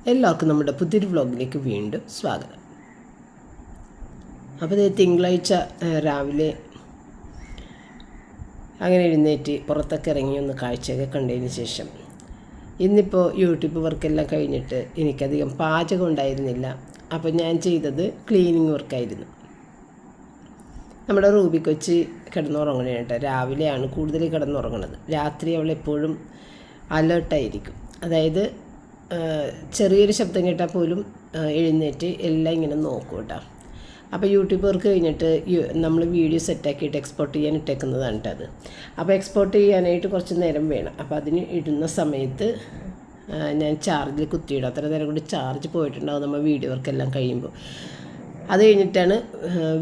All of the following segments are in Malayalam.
എല്ലാവർക്കും നമ്മുടെ പുതിയൊരു വ്ളോഗിലേക്ക് വീണ്ടും സ്വാഗതം. അപ്പോൾ തിങ്കളാഴ്ച രാവിലെ അങ്ങനെ എഴുന്നേറ്റ് പുറത്തൊക്കെ ഇറങ്ങി ഒന്ന് കാഴ്ചയൊക്കെ കണ്ടതിന് ശേഷം ഇന്നിപ്പോൾ യൂട്യൂബ് വർക്കെല്ലാം കഴിഞ്ഞിട്ട് എനിക്കധികം പാചകം ഉണ്ടായിരുന്നില്ല. അപ്പോൾ ഞാൻ ചെയ്തത് ക്ലീനിങ് വർക്കായിരുന്നു. നമ്മുടെ റൂബി കൊച്ച് കിടന്നുറങ്ങണേ കേട്ടോ. രാവിലെയാണ് കൂടുതൽ കിടന്നുറങ്ങുന്നത്. രാത്രി അവൾ എപ്പോഴും അലേർട്ടായിരിക്കും. അതായത് ചെറിയൊരു ശബ്ദം കേട്ടാൽ പോലും എഴുന്നേറ്റ് എല്ലാം ഇങ്ങനെ നോക്കും കേട്ടോ. അപ്പോൾ യൂട്യൂബ് വർക്ക് കഴിഞ്ഞിട്ട് നമ്മൾ വീഡിയോ സെറ്റാക്കിയിട്ട് എക്സ്പോർട്ട് ചെയ്യാൻ ഇട്ടേക്കുന്നതാണ് കേട്ടോ അത്. അപ്പോൾ എക്സ്പോർട്ട് ചെയ്യാനായിട്ട് കുറച്ച് നേരം വേണം. അപ്പോൾ അതിന് ഇടുന്ന സമയത്ത് ഞാൻ ചാർജിൽ കുത്തിയിടും. അത്ര നേരം കൊണ്ട് ചാർജ് പോയിട്ടുണ്ടാവും നമ്മൾ വീഡിയോ വർക്കെല്ലാം കഴിയുമ്പോൾ. അത് കഴിഞ്ഞിട്ടാണ്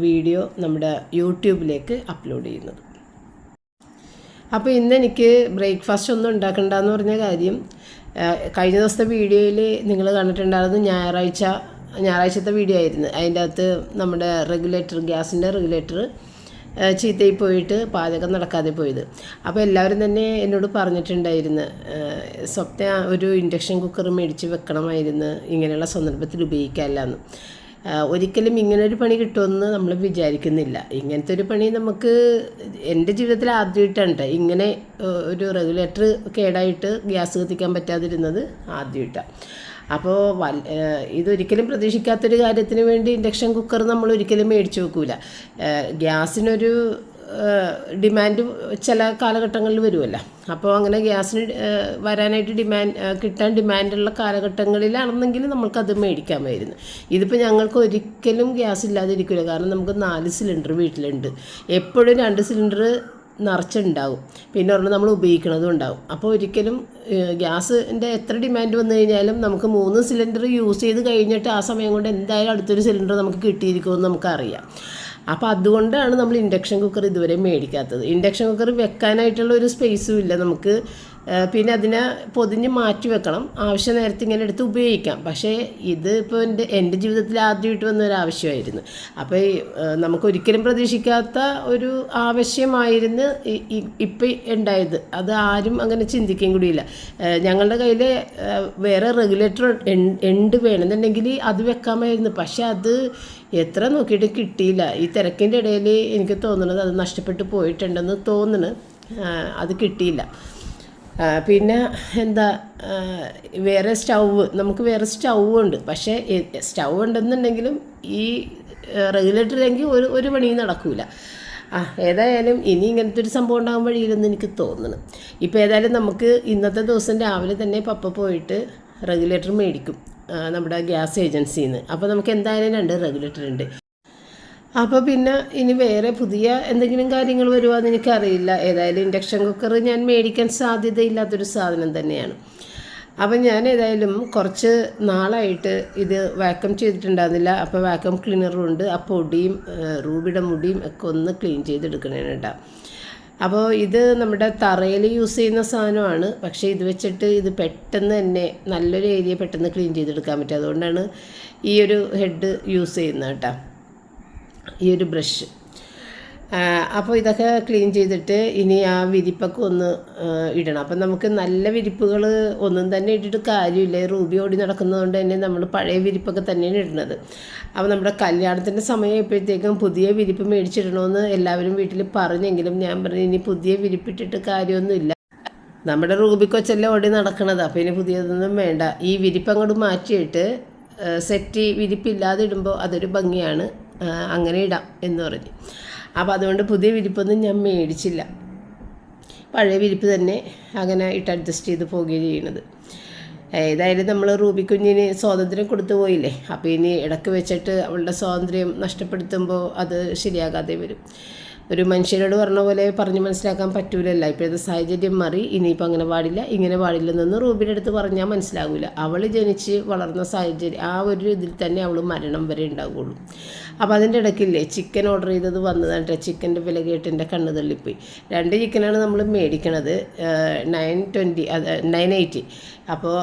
വീഡിയോ നമ്മുടെ യൂട്യൂബിലേക്ക് അപ്ലോഡ് ചെയ്യുന്നത്. അപ്പോൾ ഇന്നെനിക്ക് ബ്രേക്ക്ഫാസ്റ്റ് ഒന്നും ഉണ്ടാക്കണ്ടെന്ന് പറഞ്ഞ കാര്യം, കഴിഞ്ഞ ദിവസത്തെ വീഡിയോയിൽ നിങ്ങൾ കണ്ടിട്ടുണ്ടായിരുന്നു. ഞായറാഴ്ചത്തെ വീഡിയോ ആയിരുന്നു. അതിൻ്റെ അകത്ത് നമ്മുടെ ഗ്യാസിൻ്റെ റെഗുലേറ്റർ ചീത്തയിൽ പോയിട്ട് പാചകം നടക്കാതെ പോയത്. അപ്പോൾ എല്ലാവരും തന്നെ എന്നോട് പറഞ്ഞിട്ടുണ്ടായിരുന്നു, സ്വപ്ന ഒരു ഇൻഡക്ഷൻ കുക്കർ മേടിച്ച് വെക്കണമായിരുന്നു, ഇങ്ങനെയുള്ള സന്ദർഭത്തിൽ ഉപയോഗിക്കാമല്ലാന്ന്. ഒരിക്കലും ഇങ്ങനൊരു പണി കിട്ടുമെന്ന് നമ്മൾ വിചാരിക്കുന്നില്ല. ഇങ്ങനത്തെ ഒരു പണി നമുക്ക് എൻ്റെ ജീവിതത്തിൽ ആദ്യമായിട്ടാണ് ഇങ്ങനെ ഒരു റെഗുലേറ്റർ കേടായിട്ട് ഗ്യാസ് കത്തിക്കാൻ പറ്റാതിരുന്നത് ആദ്യമായിട്ടാണ്. അപ്പോൾ ഇതൊരിക്കലും പ്രതീക്ഷിക്കാത്തൊരു കാര്യത്തിന് വേണ്ടി ഇൻഡക്ഷൻ കുക്കർ നമ്മൾ ഒരിക്കലും മേടിച്ച് വെക്കൂല. ഗ്യാസിനൊരു ഡിമാൻഡ് ചില കാലഘട്ടങ്ങളിൽ വരുമല്ലോ. അപ്പോൾ അങ്ങനെ ഗ്യാസിന് വരാനായിട്ട് കിട്ടാൻ ഡിമാൻഡുള്ള കാലഘട്ടങ്ങളിലാണെന്നെങ്കിൽ നമ്മൾക്കത് മേടിക്കാമായിരുന്നു. ഇതിപ്പോൾ ഞങ്ങൾക്ക് ഒരിക്കലും ഗ്യാസ് ഇല്ലാതിരിക്കില്ല. കാരണം നമുക്ക് 4 സിലിണ്ടർ വീട്ടിലുണ്ട്. എപ്പോഴും 2 സിലിണ്ടർ നിറച്ചുണ്ടാവും. പിന്നെ ഒരെണ്ണം നമ്മൾ ഉപയോഗിക്കുന്നതും ഉണ്ടാവും. അപ്പോൾ ഒരിക്കലും ഗ്യാസിൻ്റെ എത്ര ഡിമാൻഡ് വന്നു കഴിഞ്ഞാലും നമുക്ക് 3 സിലിണ്ടർ യൂസ് ചെയ്ത് കഴിഞ്ഞിട്ട് ആ സമയം കൊണ്ട് എന്തായാലും അടുത്തൊരു സിലിണ്ടർ നമുക്ക് കിട്ടിയിരിക്കുമെന്ന് നമുക്കറിയാം. അപ്പോൾ അതുകൊണ്ടാണ് നമ്മൾ ഇൻഡക്ഷൻ കുക്കർ ഇതുവരെ മേടിക്കാത്തത്. ഇൻഡക്ഷൻ കുക്കർ വെക്കാനായിട്ടുള്ള ഒരു സ്പേസും ഇല്ല നമുക്ക്. പിന്നെ അതിനെ പൊതിഞ്ഞ് മാറ്റി വെക്കണം. ആവശ്യ നേരത്തെ ഇങ്ങനെ എടുത്ത് ഉപയോഗിക്കാം. പക്ഷേ ഇത് ഇപ്പോൾ എൻ്റെ ജീവിതത്തിൽ ആദ്യമായിട്ട് വന്ന ഒരു ആവശ്യമായിരുന്നു. അപ്പോൾ നമുക്കൊരിക്കലും പ്രതീക്ഷിക്കാത്ത ഒരു ആവശ്യമായിരുന്നു ഇപ്പം ഉണ്ടായത്. അത് ആരും അങ്ങനെ ചിന്തിക്കുകയും കൂടിയില്ല. ഞങ്ങളുടെ കയ്യിൽ വേറെ റെഗുലേറ്റർ വേണമെന്നുണ്ടെങ്കിൽ അത് വെക്കാമായിരുന്നു. പക്ഷെ അത് എത്ര നോക്കിയിട്ട് കിട്ടിയില്ല. ഈ തിരക്കിൻ്റെ ഇടയിൽ എനിക്ക് തോന്നുന്നത് അത് നഷ്ടപ്പെട്ടു പോയിട്ടുണ്ടെന്ന് തോന്നുന്നു. അത് കിട്ടിയില്ല. പിന്നെ നമുക്ക് വേറെ സ്റ്റൗ ഉണ്ട്. പക്ഷേ സ്റ്റൗ ഉണ്ടെന്നുണ്ടെങ്കിലും ഈ റെഗുലേറ്ററിലെങ്കിൽ ഒരു പണിയും നടക്കില്ല. ഏതായാലും ഇനി ഇങ്ങനത്തെ ഒരു സംഭവം ഉണ്ടാകാൻ വഴിയില്ലെന്ന് എനിക്ക് തോന്നുന്നു. ഇപ്പോൾ ഏതായാലും നമുക്ക് ഇന്നത്തെ ദിവസം രാവിലെ തന്നെ പപ്പ പോയിട്ട് റെഗുലേറ്റർ മേടിക്കും നമ്മുടെ ഗ്യാസ് ഏജൻസിയിൽ നിന്ന്. അപ്പോൾ നമുക്ക് എന്തായാലും 2 റെഗുലേറ്റർ ഉണ്ട്. അപ്പോൾ പിന്നെ ഇനി വേറെ പുതിയ എന്തെങ്കിലും കാര്യങ്ങൾ വരുവാന്ന് എനിക്കറിയില്ല. ഏതായാലും ഇൻഡക്ഷൻ കുക്കർ ഞാൻ മേടിക്കാൻ സാധ്യതയില്ലാത്തൊരു സാധനം തന്നെയാണ്. അപ്പം ഞാൻ ഏതായാലും കുറച്ച് നാളായിട്ട് ഇത് വാക്യൂം ചെയ്തിട്ടുണ്ടായിരുന്നില്ല. അപ്പോൾ വാക്യൂം ക്ലീനറും ഉണ്ട്. ആ പൊടിയും റൂബിയുടെ മുടിയും ഒക്കെ ഒന്ന് ക്ലീൻ ചെയ്തെടുക്കണേട്ടാ. അപ്പോൾ ഇത് നമ്മുടെ തറയിൽ യൂസ് ചെയ്യുന്ന സാധനമാണ്. പക്ഷേ ഇത് വെച്ചിട്ട് ഇത് പെട്ടെന്ന് തന്നെ നല്ലൊരു ഏരിയ പെട്ടെന്ന് ക്ലീൻ ചെയ്തെടുക്കാൻ പറ്റും. അതുകൊണ്ടാണ് ഈ ഒരു ഹെഡ് യൂസ് ചെയ്യുന്നത് കേട്ടോ, ഈ ഒരു ബ്രഷ്. അപ്പോൾ ഇതൊക്കെ ക്ലീൻ ചെയ്തിട്ട് ഇനി ആ വിരിപ്പൊക്കെ ഒന്ന് ഇടണം. അപ്പം നമുക്ക് നല്ല വിരിപ്പുകൾ ഒന്നും തന്നെ ഇട്ടിട്ട് കാര്യമില്ല. റൂബി ഓടി നടക്കുന്നതുകൊണ്ട് തന്നെ നമ്മൾ പഴയ വിരിപ്പൊക്കെ തന്നെയാണ് ഇടുന്നത്. അപ്പോൾ നമ്മുടെ കല്യാണത്തിൻ്റെ സമയമായപ്പോഴത്തേക്കും പുതിയ വിരിപ്പ് മേടിച്ചിടണമെന്ന് എല്ലാവരും വീട്ടിൽ പറഞ്ഞെങ്കിലും ഞാൻ പറഞ്ഞു ഇനി പുതിയ വിരിപ്പിട്ടിട്ട് കാര്യമൊന്നുമില്ല. നമ്മുടെ റൂബി കൊച്ചെല്ലാം ഓടി നടക്കണത്. അപ്പോൾ ഇനി പുതിയതൊന്നും വേണ്ട. ഈ വിരിപ്പ് അങ്ങോട്ട് മാറ്റിയിട്ട് സെറ്റ് വിരിപ്പില്ലാതെ ഇടുമ്പോൾ അതൊരു ഭംഗിയാണ്, അങ്ങനെ ഇടാം എന്ന് പറഞ്ഞു. അപ്പോൾ അതുകൊണ്ട് പുതിയ വിരിപ്പൊന്നും ഞാൻ മേടിച്ചില്ല. പഴയ വിരിപ്പ് തന്നെ അങ്ങനെ ഇട്ട് അഡ്ജസ്റ്റ് ചെയ്ത് പോവുകയാണ് ചെയ്യുന്നത്. ഏതായാലും നമ്മൾ റൂബി കുഞ്ഞിന് സ്വാതന്ത്ര്യം കൊടുത്തു പോയില്ലേ. അപ്പോൾ ഇനി ഇടയ്ക്ക് വെച്ചിട്ട് അവളുടെ സ്വാതന്ത്ര്യം നഷ്ടപ്പെടുത്തുമ്പോൾ അത് ശരിയാകാതെ വരും. ഒരു മനുഷ്യരോട് പറഞ്ഞ പോലെ പറഞ്ഞ് മനസ്സിലാക്കാൻ പറ്റൂലല്ലോ. ഇപ്പോഴത്തെ സാഹചര്യം മാറി. ഇനിയിപ്പോൾ അങ്ങനെ പാടില്ല ഇങ്ങനെ പാടില്ലെന്നൊന്ന് റൂബിയുടെ അടുത്ത് പറഞ്ഞാൽ മനസ്സിലാകില്ല. അവൾ ജനിച്ച് വളർന്ന സാഹചര്യം ആ ഒരു ഇതിൽ തന്നെ അവൾ മരണം വരെ ഉണ്ടാവുകയുള്ളൂ. അപ്പോൾ അതിൻ്റെ ഇടയ്ക്കില്ലേ ചിക്കൻ ഓർഡർ ചെയ്തത് വന്നതാണ്. ചിക്കൻ്റെ വില കേട്ട് എൻ്റെ കണ്ണ് തള്ളിപ്പോയി. 2 ചിക്കനാണ് നമ്മൾ മേടിക്കണത്. 980. അപ്പോൾ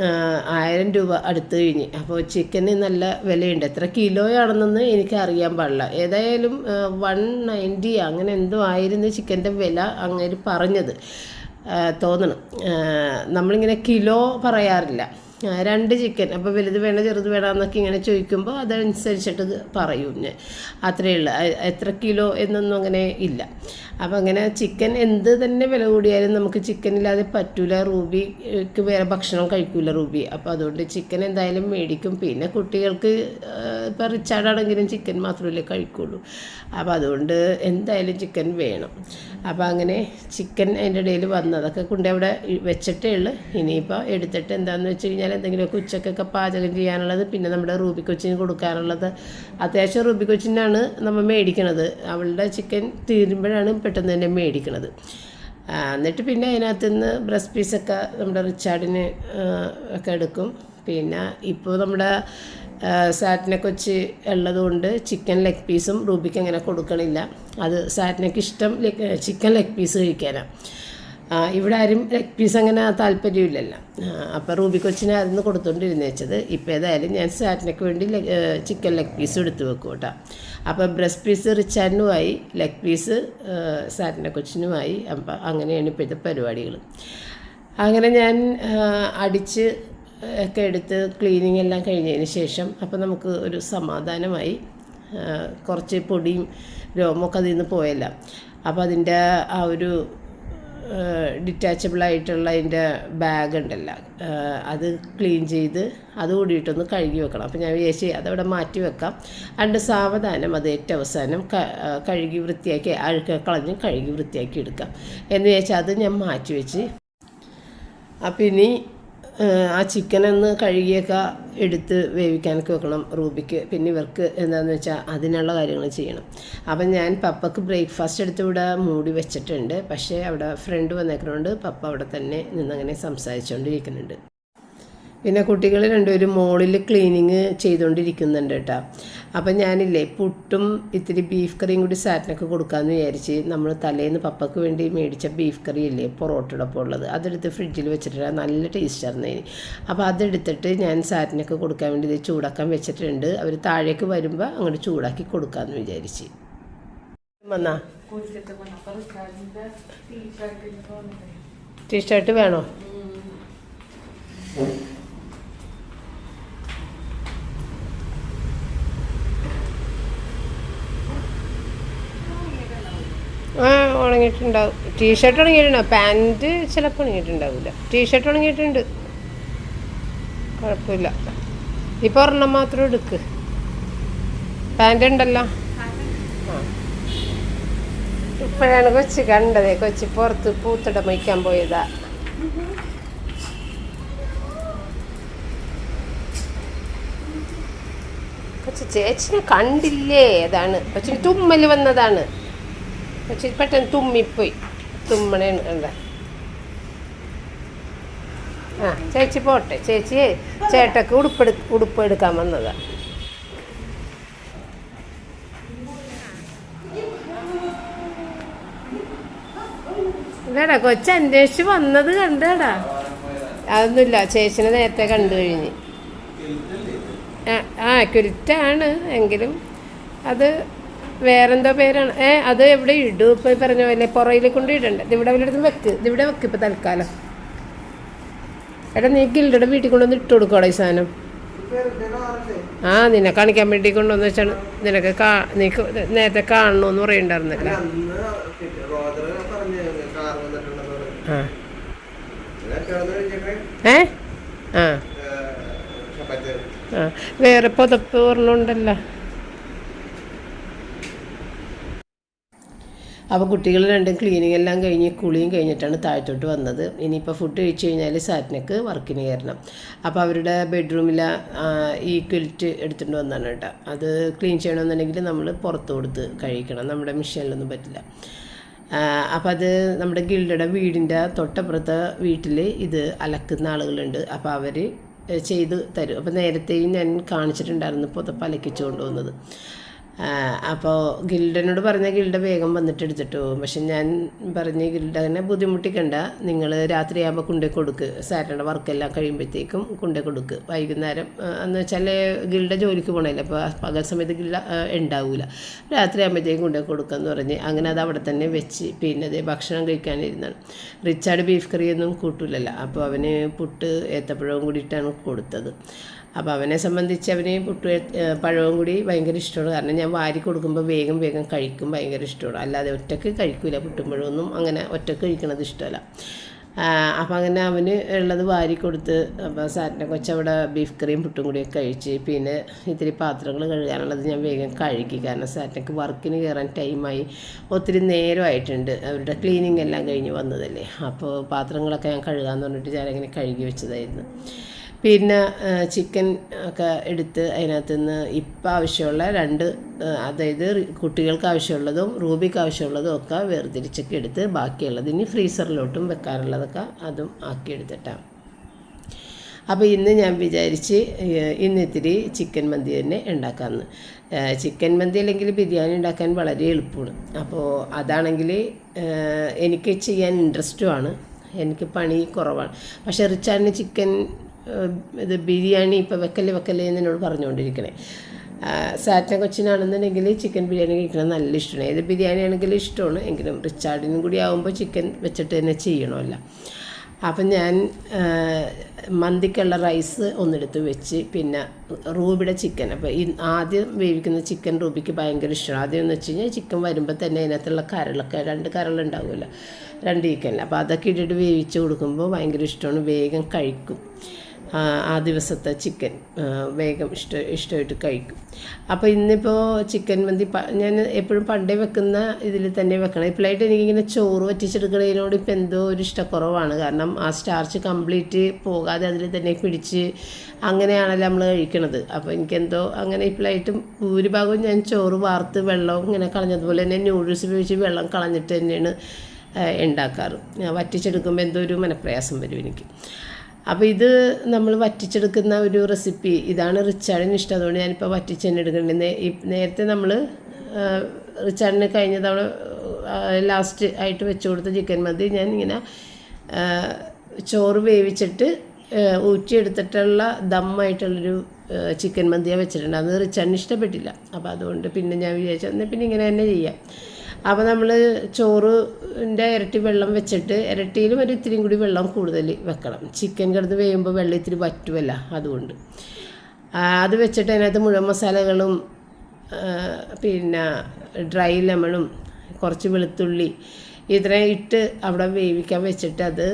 1000 രൂപ അടുത്ത് കഴിഞ്ഞ്. അപ്പോൾ ചിക്കന് നല്ല വിലയുണ്ട്. എത്ര കിലോയാണെന്നൊന്ന് എനിക്ക് അറിയാൻ പാടില്ല. ഏതായാലും 190 അങ്ങനെ എന്തോ ആയിരുന്നു ചിക്കൻ്റെ വില അങ്ങനെ പറഞ്ഞത് തോന്നണം. നമ്മളിങ്ങനെ കിലോ പറയാറില്ല. 2 ചിക്കൻ, അപ്പോൾ വലുത് വേണം ചെറുത് വേണം എന്നൊക്കെ ഇങ്ങനെ ചോദിക്കുമ്പോൾ അതനുസരിച്ചിട്ട് പറയും ഞാൻ. അത്രയേ ഉള്ളൂ. എത്ര കിലോ എന്നൊന്നും അങ്ങനെ ഇല്ല. അപ്പോൾ അങ്ങനെ ചിക്കൻ എന്ത് തന്നെ വില കൂടിയാലും നമുക്ക് ചിക്കൻ ഇല്ലാതെ പറ്റൂല. റൂബിക്ക് വേറെ ഭക്ഷണം കഴിക്കൂല റൂബി. അപ്പോൾ അതുകൊണ്ട് ചിക്കൻ എന്തായാലും മേടിക്കും. പിന്നെ കുട്ടികൾക്ക് ഇപ്പോൾ റിച്ചാർഡാണെങ്കിലും ചിക്കൻ മാത്രമല്ലേ കഴിക്കുള്ളൂ. അപ്പോൾ അതുകൊണ്ട് എന്തായാലും ചിക്കൻ വേണം. അപ്പോൾ അങ്ങനെ ചിക്കൻ അതിൻ്റെ ഇടയിൽ വന്നതൊക്കെ കൊണ്ട് അവിടെ വെച്ചിട്ടേ ഉള്ളൂ. ഇനിയിപ്പോൾ എടുത്തിട്ട് എന്താണെന്ന് വെച്ച് കഴിഞ്ഞാൽ എന്തെങ്കിലുമൊക്കെ ഉച്ചക്കൊക്കെ പാചകം ചെയ്യാനുള്ളത്, പിന്നെ നമ്മുടെ റൂബി കൊച്ചിന് കൊടുക്കാനുള്ളത്. അത്യാവശ്യം റൂബി കൊച്ചിനാണ് നമ്മൾ മേടിക്കണത്. അവളുടെ ചിക്കൻ തീരുമ്പോഴാണ് പെട്ടെന്ന് തന്നെ മേടിക്കണത്. എന്നിട്ട് പിന്നെ അതിനകത്ത് നിന്ന് ബ്രസ്റ്റ് പീസൊക്കെ നമ്മുടെ റിച്ചാർഡിന് ഒക്കെ എടുക്കും. പിന്നെ ഇപ്പോൾ നമ്മുടെ സാറ്റിനൊക്കെ വെച്ച് ഉള്ളതുകൊണ്ട് ചിക്കൻ ലെഗ് പീസും റൂബിക്ക് അങ്ങനെ കൊടുക്കണില്ല. അത് സാറ്റിനൊക്കെ ഇഷ്ടം ചിക്കൻ ലെഗ് പീസ് കഴിക്കാനാണ്. ഇവിടെ ആരും ലെഗ് പീസ് അങ്ങനെ താല്പര്യമില്ലല്ലോ. അപ്പോൾ റൂബി കൊച്ചിനായിരുന്നു കൊടുത്തുകൊണ്ടിരുന്ന് വെച്ചത്. ഇപ്പോൾ ഏതായാലും ഞാൻ സാറ്റിനൊക്കെ വേണ്ടി ചിക്കൻ ലെഗ് പീസ് എടുത്ത് വെക്കും കേട്ടോ. അപ്പോൾ ബ്രസ്റ്റ് പീസ് റിച്ചാർഡിനുമായി, ലെഗ് പീസ് സാറ്റിനെ കൊച്ചിനുമായി. അപ്പം അങ്ങനെയാണ് ഇപ്പോഴത്തെ പരിപാടികൾ. അങ്ങനെ ഞാൻ അടിച്ച് ഒക്കെ എടുത്ത് ക്ലീനിങ് എല്ലാം കഴിഞ്ഞതിന് ശേഷം അപ്പോൾ നമുക്ക് ഒരു സമാധാനമായി. കുറച്ച് പൊടിയും രോമൊക്കെ അതിൽ നിന്ന് പോയല്ല. അപ്പോൾ അതിൻ്റെ ആ ഒരു ഡിറ്റാച്ചബിളായിട്ടുള്ള അതിൻ്റെ ബാഗ് ഉണ്ടല്ലോ, അത് ക്ലീൻ ചെയ്ത് അത് കൂടിയിട്ടൊന്ന് കഴുകി വെക്കണം. അപ്പോൾ ഞാൻ വിചാരിച്ച് അതവിടെ മാറ്റി വെക്കാം. അതുകൊണ്ട് സാവധാനം അത് ഏറ്റവും അവസാനം കഴുകി വൃത്തിയാക്കി അഴുക്കൊക്കെ കളഞ്ഞ് കഴുകി വൃത്തിയാക്കി എടുക്കാം എന്ന് വിചാരിച്ചാൽ അത് ഞാൻ മാറ്റി വെച്ച്. അപ്പം ഇനി ആ ചിക്കനൊന്ന് കഴുകിയൊക്കെ എടുത്ത് വേവിക്കാനൊക്കെ വെക്കണം റൂബിക്ക്. പിന്നെ ഇവർക്ക് എന്താണെന്ന് വെച്ചാൽ അതിനുള്ള കാര്യങ്ങൾ ചെയ്യണം. അപ്പം ഞാൻ പപ്പക്ക് ബ്രേക്ക്ഫാസ്റ്റ് എടുത്ത് ഇവിടെ മൂടി വെച്ചിട്ടുണ്ട്. പക്ഷേ അവിടെ ഫ്രണ്ട് വന്നേക്കുന്നതുകൊണ്ട് പപ്പ അവിടെ തന്നെ നിന്നങ്ങനെ സംസാരിച്ചുകൊണ്ടിരിക്കുന്നുണ്ട്. പിന്നെ കുട്ടികൾ രണ്ടുപേരും മോളിൽ ക്ലീനിങ് ചെയ്തുകൊണ്ടിരിക്കുന്നുണ്ട് കേട്ടോ. അപ്പം ഞാനില്ലേ പുട്ടും ഇത്തിരി ബീഫ് കറിയും കൂടി സാറ്റിനൊക്കെ കൊടുക്കാമെന്ന് വിചാരിച്ച് നമ്മൾ തലേന്ന് പപ്പയ്ക്ക് വേണ്ടി മേടിച്ച ബീഫ് കറി ഇല്ലേ പൊറോട്ടയോടൊപ്പം ഉള്ളത്, അതെടുത്ത് ഫ്രിഡ്ജിൽ വെച്ചിട്ട് നല്ല ടേസ്റ്റായിരുന്നു അതിന്. അപ്പോൾ അതെടുത്തിട്ട് ഞാൻ സാറ്റിനൊക്കെ കൊടുക്കാൻ വേണ്ടി ഇത് ചൂടാക്കാൻ വെച്ചിട്ടുണ്ട്. അവർ താഴേക്ക് വരുമ്പോൾ അങ്ങോട്ട് ചൂടാക്കി കൊടുക്കാമെന്ന് വിചാരിച്ച് വന്നാ. ടീഷർട്ട് വേണോ? ഉണങ്ങിയിട്ടുണ്ടാവും. ടീഷർട്ട് ഉണങ്ങിയിട്ടുണ്ടാവും. പാൻറ്റ് ചിലപ്പോൾ ഉണങ്ങിയിട്ടുണ്ടാവില്ല. ടീഷർട്ട് ഉണങ്ങിയിട്ടുണ്ട്, കുഴപ്പമില്ല. ഇപ്പോൾ ഒരെണ്ണം മാത്രം എടുക്ക്. പാൻറ്റ് ഉണ്ടല്ലോ. ഇപ്പോഴാണ് കൊച്ചി കണ്ടത്. കൊച്ചി പുറത്ത് പൂത്തിട മയ്ക്കാൻ പോയതാ. കൊച്ചി ചേച്ചിനെ കണ്ടില്ലേ? അതാണ് കൊച്ചിന് തുമ്മൽ വന്നതാണ്. പക്ഷെ പെട്ടെന്ന് തുമ്മിപ്പോയി. തുമ്മണേണ് കണ്ട. ചേച്ചി പോട്ടെ. ചേച്ചി ചേട്ടക്ക് ഉടുപ്പ് എടുക്കാൻ വന്നതാ. ഇല്ലടാ കൊച്ചി അന്വേഷിച്ച് വന്നത് കണ്ടടാ. അതൊന്നുമില്ല, ചേച്ചിനെ നേരത്തെ കണ്ടു കഴിഞ്ഞ്. ക്വിൽറ്റാണ് എങ്കിലും അത് വേറെന്തോ പേരാണ്. അത് എവിടെ ഇടും? ഇപ്പോൾ പറഞ്ഞ പോലെ പുറയിൽ കൊണ്ട് ഇടണ്ട. ഇതിവിടെ വല്ലയിടത്തും വെക്ക്. ഇതിവിടെ വെക്ക് ഇപ്പോൾ തൽക്കാലം. എടാ നീ ഗിൽഡയുടെ വീട്ടിൽ കൊണ്ടുവന്ന് ഇട്ട് കൊടുക്കോടാ ഈ സാധനം. നിന്നെ കാണിക്കാൻ വേണ്ടി കൊണ്ടുവന്ന് വെച്ചാണ്. നിനക്ക് നീ നേരത്തെ കാണണമെന്ന് പറയണ്ടായിരുന്നല്ല. വേറെ പുതപ്പ് ഒരെണ്ണമുണ്ടല്ലോ. അപ്പോൾ കുട്ടികൾ രണ്ടും ക്ലീനിങ് എല്ലാം കഴിഞ്ഞ് കുളിയും കഴിഞ്ഞിട്ടാണ് താഴത്തോട്ട് വന്നത്. ഇനിയിപ്പോൾ ഫുഡ് കഴിച്ച് കഴിഞ്ഞാൽ സാറ്റിനക്ക് വർക്കിന് കയറണം. അപ്പോൾ അവരുടെ ബെഡ്റൂമിൽ ഈ ക്വിൽറ്റ് എടുത്തുകൊണ്ട് വന്നാണ് കേട്ടോ. അത് ക്ലീൻ ചെയ്യണമെന്നുണ്ടെങ്കിൽ നമ്മൾ പുറത്ത് കൊടുത്ത് കഴിക്കണം, നമ്മുടെ മെഷീനിലൊന്നും പറ്റില്ല. അപ്പോൾ അത് നമ്മുടെ ഗിൽഡയുടെ വീടിൻ്റെ തൊട്ടപ്പുറത്തെ വീട്ടിൽ ഇത് അലക്കുന്ന ആളുകളുണ്ട്. അപ്പോൾ അവർ ചെയ്ത് തരും. അപ്പോൾ നേരത്തെയും ഞാൻ കാണിച്ചിട്ടുണ്ടായിരുന്നു പുതപ്പ് അലക്കിച്ച് കൊണ്ടുവന്നത്. അപ്പോൾ ഗിൽഡനോട് പറഞ്ഞ ഗിൽഡ വേഗം വന്നിട്ട് എടുത്തിട്ട് പോകും. പക്ഷെ ഞാൻ പറഞ്ഞ് ഗിൽഡനെ ബുദ്ധിമുട്ടിക്കണ്ട, നിങ്ങൾ രാത്രിയാകുമ്പോൾ കൊണ്ടുപോയി കൊടുക്ക്, സാറ്റർഡേ വർക്കെല്ലാം കഴിയുമ്പോഴത്തേക്കും കൊണ്ടുപോയി കൊടുക്ക്. വൈകുന്നേരം എന്ന് വെച്ചാൽ ഗിൽഡ ജോലിക്ക് പോകണമല്ലോ, അപ്പോൾ പകൽ സമയത്ത് ഗിൽഡ ഉണ്ടാവില്ല, രാത്രി ആകുമ്പോഴത്തേക്കും കൊണ്ടുപോയി കൊടുക്കാമെന്ന് പറഞ്ഞ് അങ്ങനെ അത് അവിടെ തന്നെ വെച്ച് പിന്നെ അതേ ഭക്ഷണം കഴിക്കാനിരുന്നാണ്. റിച്ചാർഡ് ബീഫ് കറിയൊന്നും കൂട്ടില്ലല്ലോ, അപ്പോൾ അവന് പുട്ട് ഏത്തപ്പഴവും കൂടിയിട്ടാണ് കൊടുത്തത്. അപ്പോൾ അവനെ സംബന്ധിച്ച് അവന് പഴവും കൂടി ഭയങ്കര ഇഷ്ടമാണ്. കാരണം ഞാൻ വാരി കൊടുക്കുമ്പോൾ വേഗം വേഗം കഴിക്കും, ഭയങ്കര ഇഷ്ടമാണ്. അല്ലാതെ ഒറ്റയ്ക്ക് കഴിക്കില്ല, പുട്ടും പഴമൊന്നും അങ്ങനെ ഒറ്റയ്ക്ക് കഴിക്കണത് ഇഷ്ടമല്ല. അപ്പോൾ അങ്ങനെ അവന് ഉള്ളത് വാരി കൊടുത്ത്, അപ്പോൾ സാറ്റിനെ കൊച്ചവിടെ ബീഫ് കറിയും പുട്ടും കൂടിയൊക്കെ കഴിച്ച് പിന്നെ ഇത്തിരി പാത്രങ്ങൾ കഴുകാനുള്ളത് ഞാൻ വേഗം കഴുകി. കാരണം സാറ്റിനൊക്കെ വർക്കിന് കയറാൻ ടൈമായി, ഒത്തിരി നേരമായിട്ടുണ്ട്, അവരുടെ ക്ലീനിങ് എല്ലാം കഴിഞ്ഞ് വന്നതല്ലേ. അപ്പോൾ പാത്രങ്ങളൊക്കെ ഞാൻ കഴുകാമെന്ന് പറഞ്ഞിട്ട് ഞാനങ്ങനെ കഴുകി വെച്ചതായിരുന്നു. പിന്നെ ചിക്കൻ ഒക്കെ എടുത്ത് അതിനകത്ത് നിന്ന് ഇപ്പം ആവശ്യമുള്ള അതായത് കുട്ടികൾക്ക് ആവശ്യമുള്ളതും റൂബിക്ക് ആവശ്യമുള്ളതും ഒക്കെ വേർതിരിച്ചൊക്കെ എടുത്ത് ബാക്കിയുള്ളത് ഇനി ഫ്രീസറിലോട്ടും വെക്കാനുള്ളതൊക്കെ അതും ആക്കിയെടുത്തിട്ടാണ്. അപ്പോൾ ഇന്ന് ഞാൻ വിചാരിച്ച് ഇത്തിരി ചിക്കൻ മന്തി തന്നെ ഉണ്ടാക്കാമെന്ന്. ചിക്കൻ മന്തി അല്ലെങ്കിൽ ബിരിയാണി ഉണ്ടാക്കാൻ വളരെ എളുപ്പമാണ്. അപ്പോൾ അതാണെങ്കിൽ എനിക്ക് ചെയ്യാൻ ഇൻട്രസ്റ്റുമാണ്, എനിക്ക് പണി കുറവാണ്. പക്ഷേ റിച്ചാർഡിന് ചിക്കൻ ഇത് ബിരിയാണി ഇപ്പോൾ വെക്കല്ലേ എന്ന് എന്നോട് പറഞ്ഞുകൊണ്ടിരിക്കണേ. സാറ്റിനെ കൊച്ചിനാണെന്നുണ്ടെങ്കിൽ ചിക്കൻ ബിരിയാണി കഴിക്കണം നല്ല ഇഷ്ടമാണ്. ഏത് ബിരിയാണി ആണെങ്കിലും ഇഷ്ടമാണ്, എങ്കിലും റിച്ചാർഡിനും കൂടി ആകുമ്പോൾ ചിക്കൻ വെച്ചിട്ട് തന്നെ ചെയ്യണമല്ലോ. അപ്പം ഞാൻ മന്തിക്കുള്ള റൈസ് ഒന്നെടുത്ത് വെച്ച് പിന്നെ റൂബിയുടെ ചിക്കൻ, അപ്പോൾ ആദ്യം വേവിക്കുന്ന ചിക്കൻ റൂബിക്ക് ഭയങ്കര ഇഷ്ടമാണ്. ആദ്യം എന്ന് വെച്ച് കഴിഞ്ഞാൽ ചിക്കൻ വരുമ്പോൾ തന്നെ അതിനകത്തുള്ള കരളൊക്കെ 2 കരളുണ്ടാവുമല്ലോ 2 ചിക്കനിൽ, അപ്പോൾ അതൊക്കെ ഇട്ടിട്ട് വേവിച്ച് കൊടുക്കുമ്പോൾ ഭയങ്കര ഇഷ്ടമാണ്, വേഗം കഴിക്കും. ആ ദിവസത്തെ ചിക്കൻ വേഗം ഇഷ്ടമായിട്ട് കഴിക്കും. അപ്പോൾ ഇന്നിപ്പോൾ ചിക്കൻ മന്തി ഞാൻ എപ്പോഴും പണ്ടേ വെക്കുന്ന ഇതിൽ തന്നെ വെക്കണം. ഇപ്പോഴായിട്ട് എനിക്കിങ്ങനെ ചോറ് വറ്റിച്ചെടുക്കുന്നതിനോട് ഇപ്പോൾ എന്തോ ഒരു ഇഷ്ടക്കുറവാണ്. കാരണം ആ സ്റ്റാർച്ച് കംപ്ലീറ്റ് പോകാതെ അതിൽ തന്നെ പിടിച്ച് അങ്ങനെയാണല്ലോ നമ്മൾ കഴിക്കണത്. അപ്പോൾ എനിക്കെന്തോ അങ്ങനെ ഇപ്പോഴായിട്ടും ഭൂരിഭാഗവും ഞാൻ ചോറ് വാർത്ത് വെള്ളവും ഇങ്ങനെ കളഞ്ഞതുപോലെ തന്നെ നൂഡിൽസ് ഉപയോഗിച്ച് വെള്ളം കളഞ്ഞിട്ട് തന്നെയാണ് ഉണ്ടാക്കാറ്. വറ്റിച്ചെടുക്കുമ്പോൾ എന്തോ ഒരു മനപ്രയാസം വരും എനിക്ക്. അപ്പോൾ ഇത് നമ്മൾ വറ്റിച്ചെടുക്കുന്ന ഒരു റെസിപ്പി ഇതാണ് റിച്ചാർഡിന് ഇഷ്ടം, അതുകൊണ്ട് ഞാനിപ്പോൾ വറ്റിച്ച് തന്നെ എടുക്കുന്നുണ്ട്. നേരത്തെ നമ്മൾ റിച്ചാർഡിന് കഴിഞ്ഞ തവണ ലാസ്റ്റ് ആയിട്ട് വെച്ച് കൊടുത്ത ചിക്കൻ മന്തി ഞാൻ ഇങ്ങനെ ചോറ് വേവിച്ചിട്ട് ഊറ്റിയെടുത്തിട്ടുള്ള ദമ്മായിട്ടുള്ളൊരു ചിക്കൻ മന്തിയാണ് വെച്ചിട്ടുണ്ട്. അത് റിച്ചാർഡിന് ഇഷ്ടപ്പെട്ടില്ല. അപ്പോൾ അതുകൊണ്ട് പിന്നെ ഞാൻ വിചാരിച്ചു എന്നാൽ പിന്നെ ഇങ്ങനെ തന്നെ ചെയ്യാം. അപ്പോൾ നമ്മൾ ചോറിൻ്റെ ഇരട്ടി വെള്ളം വെച്ചിട്ട് ഇരട്ടിയിലും ഒരു ഇത്തിരിയും കൂടി വെള്ളം കൂടുതൽ വെക്കണം. ചിക്കൻ കിടന്ന് വേയുമ്പോൾ വെള്ളം ഇത്തിരി വറ്റുമല്ല, അതുകൊണ്ട് അത് വെച്ചിട്ട് അതിനകത്ത് മുഴുവൻ മസാലകളും പിന്നെ ഡ്രൈ ലെമണും കുറച്ച് വെളുത്തുള്ളി ഇത്രയും ഇട്ട് അവിടെ വേവിക്കാൻ വെച്ചിട്ട് അത്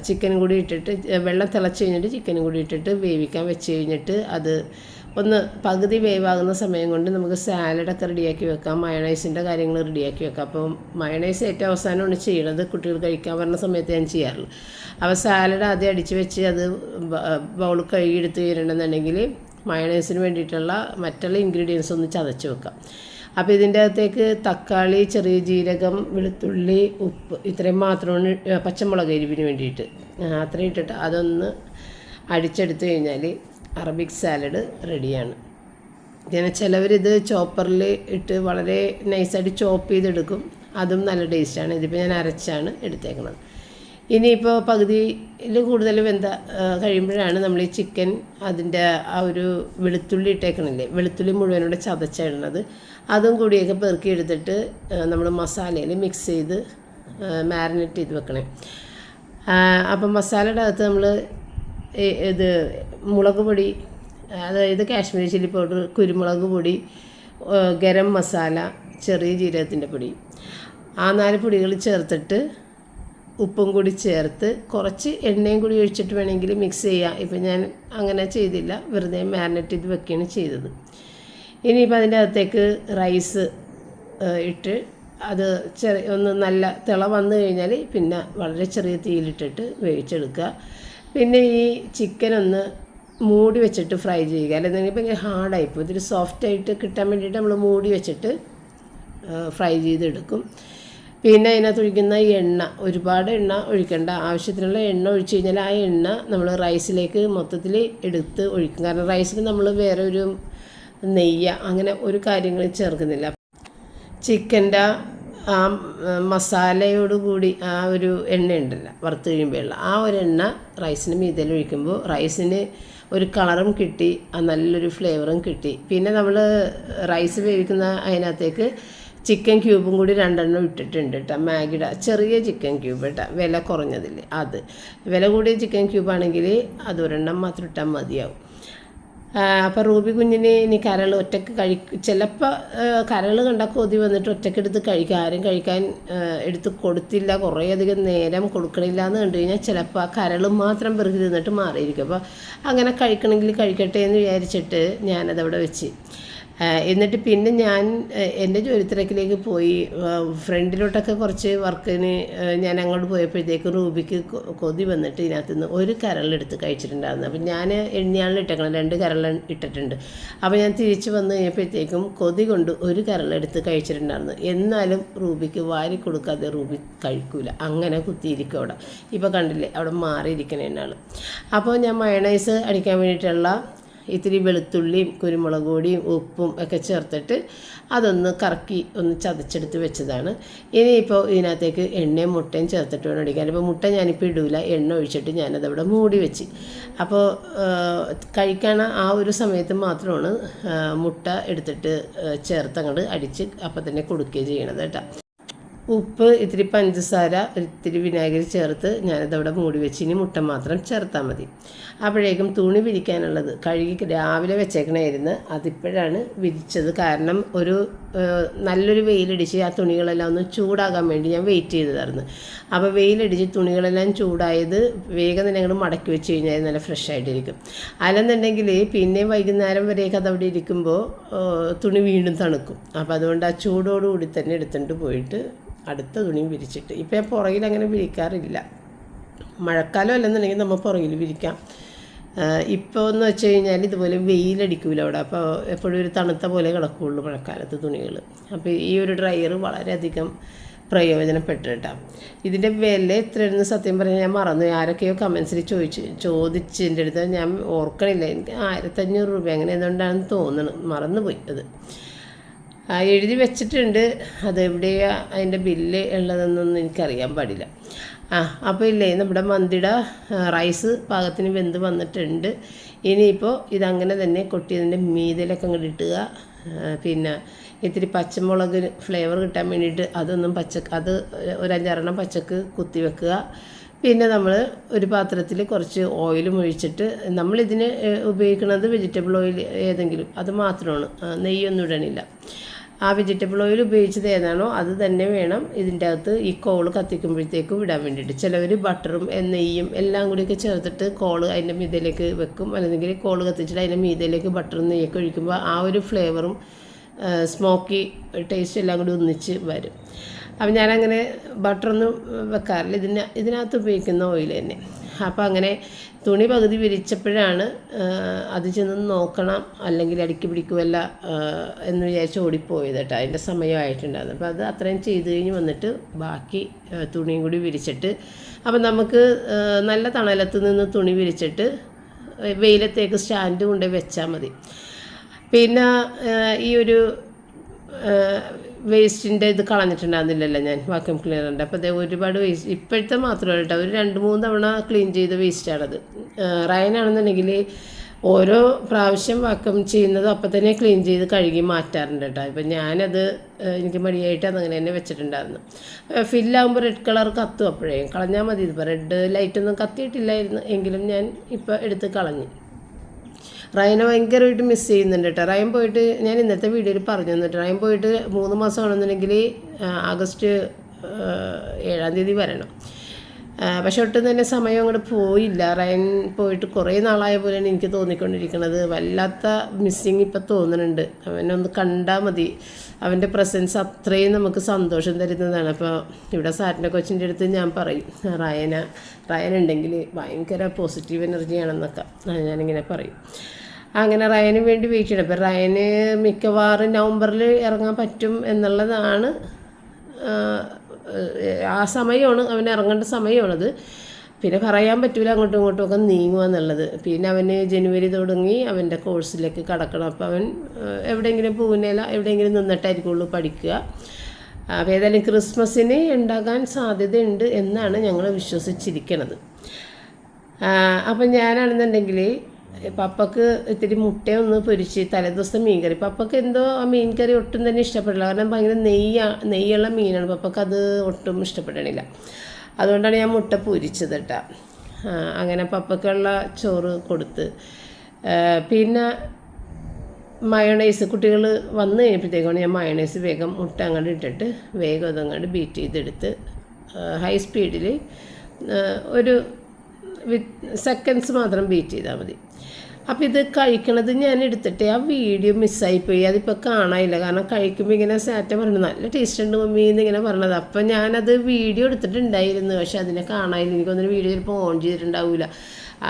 ചിക്കനും കൂടി ഇട്ടിട്ട് വെള്ളം തിളച്ച് കഴിഞ്ഞിട്ട് ചിക്കനും കൂടി ഇട്ടിട്ട് വേവിക്കാൻ വെച്ച് കഴിഞ്ഞിട്ട് അത് ഒന്ന് പകുതി വേവാകുന്ന സമയം കൊണ്ട് നമുക്ക് സാലഡൊക്കെ റെഡിയാക്കി വെക്കാം, മയണൈസിൻ്റെ കാര്യങ്ങൾ റെഡിയാക്കി വെക്കാം. അപ്പോൾ മയണൈസ് ഏറ്റവും അവസാനമാണ് ചെയ്യണത്, കുട്ടികൾ കഴിക്കാൻ വരുന്ന സമയത്ത് ഞാൻ ചെയ്യാറുള്ളൂ. അപ്പോൾ സാലഡ് ആദ്യം അടിച്ച് വെച്ച് അത് ബൗൾ കഴുകിയെടുത്ത് കഴിഞ്ഞിട്ടുണ്ടെന്നുണ്ടെങ്കിൽ മയണൈസിന് വേണ്ടിയിട്ടുള്ള മറ്റുള്ള ഇൻഗ്രീഡിയൻസ് ഒന്ന് ചതച്ച് വെക്കാം. അപ്പോൾ ഇതിൻ്റെ അകത്തേക്ക് തക്കാളി, ചെറിയ ജീരകം, വെളുത്തുള്ളി, ഉപ്പ് ഇത്രയും മാത്രമാണ്, പച്ചമുളക് എരിവിന് വേണ്ടിയിട്ട് അത്രയും ഇട്ടിട്ട് അതൊന്ന് അടിച്ചെടുത്ത് കഴിഞ്ഞാൽ അറബിക് സാലഡ് റെഡിയാണ്. പിന്നെ ചിലവരിത് ചോപ്പറിൽ ഇട്ട് വളരെ നൈസായിട്ട് ചോപ്പ് ചെയ്തെടുക്കും, അതും നല്ല ടേസ്റ്റാണ്. ഇതിപ്പോൾ ഞാൻ അരച്ചാണ് എടുത്തേക്കുന്നത്. ഇനിയിപ്പോൾ പകുതിയിൽ കൂടുതൽ കഴിയുമ്പോഴാണ് നമ്മൾ ഈ ചിക്കൻ അതിൻ്റെ ആ ഒരു വെളുത്തുള്ളി ഇട്ടേക്കണില്ലേ, വെളുത്തുള്ളി മുഴുവനോടെ ചതച്ചിടുന്നത്, അതും കൂടിയൊക്കെ പെറുക്കി എടുത്തിട്ട് നമ്മൾ മസാലയിൽ മിക്സ് ചെയ്ത് മാരിനേറ്റ് ചെയ്ത് വെക്കണേ. അപ്പം മസാലയുടെ അകത്ത് നമ്മൾ ഇത് മുളക് പൊടി, അതായത് കാശ്മീരി ചില്ലി പൗഡർ, കുരുമുളക് പൊടി, ഗരം മസാല, ചെറിയ ജീരകത്തിൻ്റെ പൊടി, ആ 4 പൊടികൾ ചേർത്തിട്ട് ഉപ്പും കൂടി ചേർത്ത് കുറച്ച് എണ്ണയും കൂടി ഒഴിച്ചിട്ട് വേണമെങ്കിൽ മിക്സ് ചെയ്യാം. ഇപ്പം ഞാൻ അങ്ങനെ ചെയ്തില്ല, വെറുതെ മാരിനേറ്റ് ചെയ്ത് വെക്കുകയാണ് ചെയ്തത്. ഇനിയിപ്പോൾ അതിൻ്റെ അകത്തേക്ക് റൈസ് ഇട്ട് അത് ഒന്ന് നല്ല തിള വന്നു കഴിഞ്ഞാൽ പിന്നെ വളരെ ചെറിയ തീയിലിട്ടിട്ട് വേവിച്ചെടുക്കുക. പിന്നെ ഈ ചിക്കൻ ഒന്ന് മൂടി വെച്ചിട്ട് ഫ്രൈ ചെയ്യുക, അല്ലെങ്കിൽ ഇപ്പോൾ ഇങ്ങനെ ഹാർഡായിപ്പോൾ ഇതൊരു സോഫ്റ്റായിട്ട് കിട്ടാൻ വേണ്ടിയിട്ട് നമ്മൾ മൂടി വെച്ചിട്ട് ഫ്രൈ ചെയ്തെടുക്കും. പിന്നെ അതിനകത്ത് ഒഴിക്കുന്ന എണ്ണ, ഒരുപാട് എണ്ണ ഒഴിക്കേണ്ട, ആവശ്യത്തിനുള്ള എണ്ണ ഒഴിച്ച് കഴിഞ്ഞാൽ ആ എണ്ണ നമ്മൾ റൈസിലേക്ക് മൊത്തത്തിൽ എടുത്ത് ഒഴിക്കും. കാരണം റൈസിൽ നമ്മൾ വേറെ ഒരു നെയ്യ് അങ്ങനെ ഒരു കാര്യങ്ങളും ചേർക്കുന്നില്ല. ചിക്കൻ്റെ ആ മസാലയോടുകൂടി ആ ഒരു എണ്ണ ഉണ്ടല്ലോ വറുത്ത് കഴിയുമ്പോഴുള്ള ആ ഒരു എണ്ണ റൈസിന് മീതയിൽ ഒഴിക്കുമ്പോൾ റൈസിന് ഒരു കളറും കിട്ടി, നല്ലൊരു ഫ്ലേവറും കിട്ടി. പിന്നെ നമ്മൾ റൈസ് വേവിക്കുന്ന അതിനകത്തേക്ക് ചിക്കൻ ക്യൂബും കൂടി 2 ഇട്ടിട്ടുണ്ട് കേട്ടോ. മാഗിയുടെ ചെറിയ ചിക്കൻ ക്യൂബ് കേട്ടോ, വില കുറഞ്ഞതില്ലേ അത്. വില കൂടിയ ചിക്കൻ ക്യൂബാണെങ്കിൽ അത് 1 മാത്രം ഇട്ടാൽ മതിയാവും. അപ്പോൾ റൂബി കുഞ്ഞിന് ഇനി കരൾ ഒറ്റക്ക് ചിലപ്പോൾ കരൾ കണ്ടാൽ കൊതി വന്നിട്ട് ഒറ്റക്കെടുത്ത് ആരും കഴിക്കാൻ എടുത്ത് കൊടുത്തില്ല, കുറേയധികം നേരം കൊടുക്കണില്ല എന്ന് കണ്ടു കഴിഞ്ഞാൽ ചിലപ്പോൾ ആ കരൾ മാത്രം പെറുക്കി തിന്നിട്ട് മാറിയിരിക്കും. അപ്പോൾ അങ്ങനെ കഴിക്കണമെങ്കിൽ കഴിക്കട്ടെ എന്ന് വിചാരിച്ചിട്ട് ഞാനതവിടെ വെച്ച് എന്നിട്ട് പിന്നെ ഞാൻ എൻ്റെ ജോലിത്തിരക്കിലേക്ക് പോയി. ഫ്രണ്ടിലോട്ടൊക്കെ കുറച്ച് വർക്കിന് ഞാൻ അങ്ങോട്ട് പോയപ്പോഴത്തേക്കും റൂബിക്ക് കൊതി വന്നിട്ട് ഇതിനകത്ത് നിന്ന് ഒരു കരളെടുത്ത് കഴിച്ചിട്ടുണ്ടായിരുന്നു. അപ്പം ഞാൻ എണ്ണിയാളിൽ ഇട്ടേക്കണം, 2 കരൾ ഇട്ടിട്ടുണ്ട്. അപ്പോൾ ഞാൻ തിരിച്ച് വന്ന് കഴിഞ്ഞപ്പോഴത്തേക്കും കൊതി കൊണ്ട് ഒരു കരളെടുത്ത് കഴിച്ചിട്ടുണ്ടായിരുന്നു. എന്നാലും റൂബിക്ക് വാരി കൊടുക്കാതെ റൂബി കഴിക്കൂല, അങ്ങനെ കുത്തിയിരിക്കും അവിടെ. ഇപ്പോൾ കണ്ടില്ലേ അവിടെ മാറിയിരിക്കണ എന്നാൾ. അപ്പോൾ ഞാൻ മയണൈസ് അടിക്കാൻ വേണ്ടിയിട്ടുള്ള ഇത്തിരി വെളുത്തുള്ളിയും കുരുമുളക് പൊടിയും ഉപ്പും ഒക്കെ ചേർത്തിട്ട് അതൊന്ന് കറക്കി ഒന്ന് ചതച്ചെടുത്ത് വെച്ചതാണ്. ഇനിയിപ്പോൾ ഇതിനകത്തേക്ക് എണ്ണയും മുട്ടയും ചേർത്തിട്ട് വേണം അടിക്കാൻ. ഇപ്പോൾ മുട്ട ഞാനിപ്പോൾ ഇടൂല, എണ്ണ ഒഴിച്ചിട്ട് ഞാനതവിടെ മൂടി വെച്ച്. അപ്പോൾ കഴിക്കണ ആ ഒരു സമയത്ത് മാത്രമാണ് മുട്ട എടുത്തിട്ട് ചേർത്തങ്ങോട്ട് അടിച്ച് അപ്പം തന്നെ കൊടുക്കുകയും ചെയ്യണത് കേട്ടോ. ഉപ്പ്, ഇത്തിരി പഞ്ചസാര, ഇത്തിരി വിനാഗിരി ചേർത്ത് ഞാനതവിടെ മൂടി വെച്ച് ഇനി മുട്ട മാത്രം ചേർത്താൽ മതി. അപ്പോഴേക്കും തുണി വിരിക്കാനുള്ളത് കഴുകി രാവിലെ വെച്ചേക്കണമായിരുന്നു, അതിപ്പോഴാണ് വിരിച്ചത്. കാരണം ഒരു നല്ലൊരു വെയിലടിച്ച് ആ തുണികളെല്ലാം ഒന്ന് ചൂടാകാൻ വേണ്ടി ഞാൻ വെയിറ്റ് ചെയ്തതായിരുന്നു. അപ്പോൾ വെയിലടിച്ച് തുണികളെല്ലാം ചൂടായത് വേഗം തന്നെ അങ്ങോട്ട് മടക്കി വെച്ച് കഴിഞ്ഞാൽ നല്ല ഫ്രഷ് ആയിട്ടിരിക്കും. അല്ലെന്നുണ്ടെങ്കിൽ പിന്നെ വൈകുന്നേരം വരെയൊക്കെ അതവിടെ ഇരിക്കുമ്പോൾ തുണി വീണ്ടും തണുക്കും. അപ്പോൾ അതുകൊണ്ട് ആ ചൂടോടുകൂടി തന്നെ എടുത്തുകൊണ്ട് പോയിട്ട് അടുത്ത തുണിയും വിരിച്ചിട്ട് ഇപ്പം ഞാൻ പുറകിൽ അങ്ങനെ വിരിക്കാറില്ല. മഴക്കാലം അല്ലെന്നുണ്ടെങ്കിൽ നമ്മൾ പുറകിൽ വിരിക്കാം. ഇപ്പോൾ എന്ന് വെച്ച് കഴിഞ്ഞാൽ ഇതുപോലെ വെയിലടിക്കൂല അവിടെ, അപ്പോൾ എപ്പോഴും ഒരു തണുത്ത പോലെ കിടക്കുകയുള്ളൂ മഴക്കാലത്ത് തുണികൾ. അപ്പോൾ ഈ ഒരു ഡ്രയർ വളരെയധികം പ്രയോജനപ്പെട്ടിട്ടാണ്. ഇതിൻ്റെ വില എത്രയായിരുന്നു സത്യം പറഞ്ഞാൽ ഞാൻ മറന്നു. ആരൊക്കെയോ കമൻസിൽ ചോദിച്ചതിൻ്റെ അടുത്ത് ഞാൻ ഓർക്കണില്ല. എനിക്ക് 1500 രൂപ അങ്ങനെ എന്തുകൊണ്ടാണെന്ന് തോന്നുന്നു, മറന്നുപോയി. അത് എഴുതി വെച്ചിട്ടുണ്ട്, അതെവിടെയാണ് അതിൻ്റെ ബില്ല് ഉള്ളതെന്നൊന്നും എനിക്കറിയാൻ പാടില്ല. അപ്പോൾ ഇല്ലേ നമ്മുടെ മന്തിയുടെ റൈസ് പാകത്തിന് വെന്ത് വന്നിട്ടുണ്ട്. ഇനിയിപ്പോൾ ഇതങ്ങനെ തന്നെ കൊട്ടിയതിൻ്റെ മീതിലൊക്കെ അങ്ങോട്ട് ഇട്ടുക. പിന്നെ ഇത്തിരി പച്ചമുളക് ഫ്ലേവർ കിട്ടാൻ വേണ്ടിയിട്ട് അത് ഒരു 5-6 പച്ചക്ക് കുത്തി വെക്കുക. പിന്നെ നമ്മൾ ഒരു പാത്രത്തിൽ കുറച്ച് ഓയിലും ഒഴിച്ചിട്ട്, നമ്മളിതിന് ഉപയോഗിക്കുന്നത് വെജിറ്റബിൾ ഓയിൽ ഏതെങ്കിലും അത് മാത്രമാണ്, നെയ്യൊന്നും ഇടണില്ല. ആ വെജിറ്റബിൾ ഓയിൽ ഉപയോഗിച്ചത് ഏതാണോ അത് തന്നെ വേണം ഇതിൻ്റെ അകത്ത് ഈ കോള് കത്തിക്കുമ്പോഴത്തേക്കും ഇടാൻ വേണ്ടിയിട്ട്. ചിലവർ ബട്ടറും നെയ്യും എല്ലാം കൂടിയൊക്കെ ചേർത്തിട്ട് കോള് അതിൻ്റെ മീതയിലേക്ക് വെക്കും, അല്ലെങ്കിൽ കോള് കത്തിച്ചിട്ട് അതിൻ്റെ മീതയിലേക്ക് ബട്ടറും നെയ്യൊക്കെ ഒഴിക്കുമ്പോൾ ആ ഒരു ഫ്ലേവറും സ്മോക്കി ടേസ്റ്റ് എല്ലാം കൂടി ഒന്നിച്ച് വരും. അപ്പം ഞാനങ്ങനെ ബട്ടറൊന്നും വെക്കാറില്ല, ഇതിനകത്ത് ഉപയോഗിക്കുന്ന ഓയിൽ തന്നെ. അപ്പോൾ അങ്ങനെ തുണി പകുതി വിരിച്ചപ്പോഴാണ് അത് ചെന്ന് നോക്കണം, അല്ലെങ്കിൽ അടുക്കി പിടിക്കുമല്ല എന്ന് വിചാരിച്ച് ഓടിപ്പോയത് കേട്ടോ. അതിൻ്റെ സമയമായിട്ടുണ്ടായിരുന്നു. അപ്പോൾ അത് അത്രയും ചെയ്ത് കഴിഞ്ഞ് വന്നിട്ട് ബാക്കി തുണിയും കൂടി വിരിച്ചിട്ട്, അപ്പം നമുക്ക് നല്ല തണലത്ത് നിന്ന് തുണി വിരിച്ചിട്ട് വെയിലത്തേക്ക് സ്റ്റാൻഡ് കൊണ്ട് വെച്ചാൽ മതി. പിന്നെ ഈ ഒരു വേസ്റ്റിൻ്റെ ഇത് കളഞ്ഞിട്ടുണ്ടായിരുന്നില്ലല്ലോ ഞാൻ, വാക്യൂം ക്ലീനറിൻ്റെ. അപ്പോൾ അതേ ഒരുപാട് വേസ്റ്റ് ഇപ്പോഴത്തെ മാത്രമല്ല കേട്ടോ, ഒരു 2-3 തവണ ക്ലീൻ ചെയ്ത വേസ്റ്റാണത്. റയനാണെന്നുണ്ടെങ്കിൽ ഓരോ പ്രാവശ്യം വാക്യൂം ചെയ്യുന്നത് അപ്പം തന്നെ ക്ലീൻ ചെയ്ത് കഴുകി മാറ്റാറുണ്ട് കേട്ടോ. ഇപ്പം ഞാനത് എനിക്ക് മടിയായിട്ട് അതങ്ങനെ തന്നെ വെച്ചിട്ടുണ്ടായിരുന്നു. ഫില്ലാകുമ്പോൾ റെഡ് കളർ കത്തും, അപ്പോഴേ കളഞ്ഞാൽ മതി. ഇതിപ്പോൾ റെഡ് ലൈറ്റൊന്നും കത്തിയിട്ടില്ലായിരുന്നു, എങ്കിലും ഞാൻ ഇപ്പോൾ എടുത്ത് കളഞ്ഞു. റയനെ ഭയങ്കരമായിട്ട് മിസ് ചെയ്യുന്നുണ്ട് കേട്ടോ. റയൻ പോയിട്ട് ഞാൻ ഇന്നത്തെ വീഡിയോയിൽ പറഞ്ഞു തന്നിട്ട്, റയൻ പോയിട്ട് 3 മാസമാണെന്നുണ്ടെങ്കിൽ ആഗസ്റ്റ് 7-ാം തീയതി വരണം. പക്ഷെ ഒട്ടും തന്നെ സമയം അങ്ങോട്ട് പോയില്ല. റയൻ പോയിട്ട് കുറേ നാളായ പോലെയാണ് എനിക്ക് തോന്നിക്കൊണ്ടിരിക്കുന്നത്. വല്ലാത്ത മിസ്സിങ് ഇപ്പം തോന്നുന്നുണ്ട്. അവനൊന്ന് കണ്ടാൽ മതി. അവൻ്റെ പ്രസൻസ് അത്രയും നമുക്ക് സന്തോഷം തരുന്നതാണ്. അപ്പോൾ ഇവിടെ സാറിൻ്റെ കൊച്ചിൻ്റെ അടുത്ത് ഞാൻ പറയും, റയൻ ഉണ്ടെങ്കിൽ ഭയങ്കര പോസിറ്റീവ് എനർജിയാണെന്നൊക്കെ ഞാനിങ്ങനെ പറയും. അങ്ങനെ റയന് വേണ്ടി വെയിറ്റ് ചെയ്യണം. അപ്പോൾ റയന് മിക്കവാറും നവംബറിൽ ഇറങ്ങാൻ പറ്റും എന്നുള്ളതാണ് ആ സമയമാണ് അവൻ ഇറങ്ങേണ്ട സമയമാണത്. പിന്നെ പറയാൻ പറ്റില്ല അങ്ങോട്ടും ഇങ്ങോട്ടും ഒക്കെ നീങ്ങുക എന്നുള്ളത്. പിന്നെ അവന് ജനുവരി തുടങ്ങി അവൻ്റെ കോഴ്സിലേക്ക് കടക്കണം. അപ്പോൾ അവൻ എവിടെയെങ്കിലും പൂനെയില എവിടെയെങ്കിലും നിന്നിട്ടായിരിക്കുള്ളൂ പഠിക്കുക. അപ്പോൾ ഏതായാലും ക്രിസ്മസിന് ഉണ്ടാകാൻ സാധ്യതയുണ്ട് എന്നാണ് ഞങ്ങൾ വിശ്വസിച്ചിരിക്കുന്നത്. അപ്പം ഞാനാണെന്നുണ്ടെങ്കിൽ പപ്പക്ക് ഇത്തിരി മുട്ടയൊന്ന് പൊരിച്ച് തലേദിവസത്തെ മീൻകറി, പപ്പക്ക് എന്തോ ആ മീൻകറി ഒട്ടും തന്നെ ഇഷ്ടപ്പെടില്ല. കാരണം ഭയങ്കര നെയ്യുള്ള മീനാണ്, പപ്പക്ക് അത് ഒട്ടും ഇഷ്ടപ്പെടണില്ല. അതുകൊണ്ടാണ് ഞാൻ മുട്ട പൊരിച്ചത് കേട്ടോ. അങ്ങനെ പപ്പക്കുള്ള ചോറ് കൊടുത്ത്, പിന്നെ മയോണൈസ് കുട്ടികൾ വന്നു കഴിഞ്ഞപ്പോഴത്തേക്കാണ് ഞാൻ മയോണൈസ് വേഗം മുട്ട അങ്ങോട്ട് ഇട്ടിട്ട് വേഗം അതങ്ങോട്ട് ബീറ്റ് ചെയ്തെടുത്ത് ഹൈ സ്പീഡിൽ ഒരു സെക്കൻഡ്സ് മാത്രം ബീറ്റ് ചെയ്താൽ മതി. അപ്പോൾ ഇത് കഴിക്കണത് ഞാൻ എടുത്തിട്ട് ആ വീഡിയോ മിസ്സായിപ്പോയി, അതിപ്പോൾ കാണാനില്ല. കാരണം കഴിക്കുമ്പോൾ ഇങ്ങനെ സാറ്റ പറഞ്ഞു നല്ല ടേസ്റ്റ് ഉണ്ട് മമ്മി എന്നിങ്ങനെ പറഞ്ഞത്. അപ്പം ഞാനത് വീഡിയോ എടുത്തിട്ടുണ്ടായിരുന്നു, പക്ഷെ അതിനെ കാണാനില്ല. എനിക്കൊന്നൊരു വീഡിയോ ചിലപ്പോൾ ഓൺ ചെയ്തിട്ടുണ്ടാവില്ല.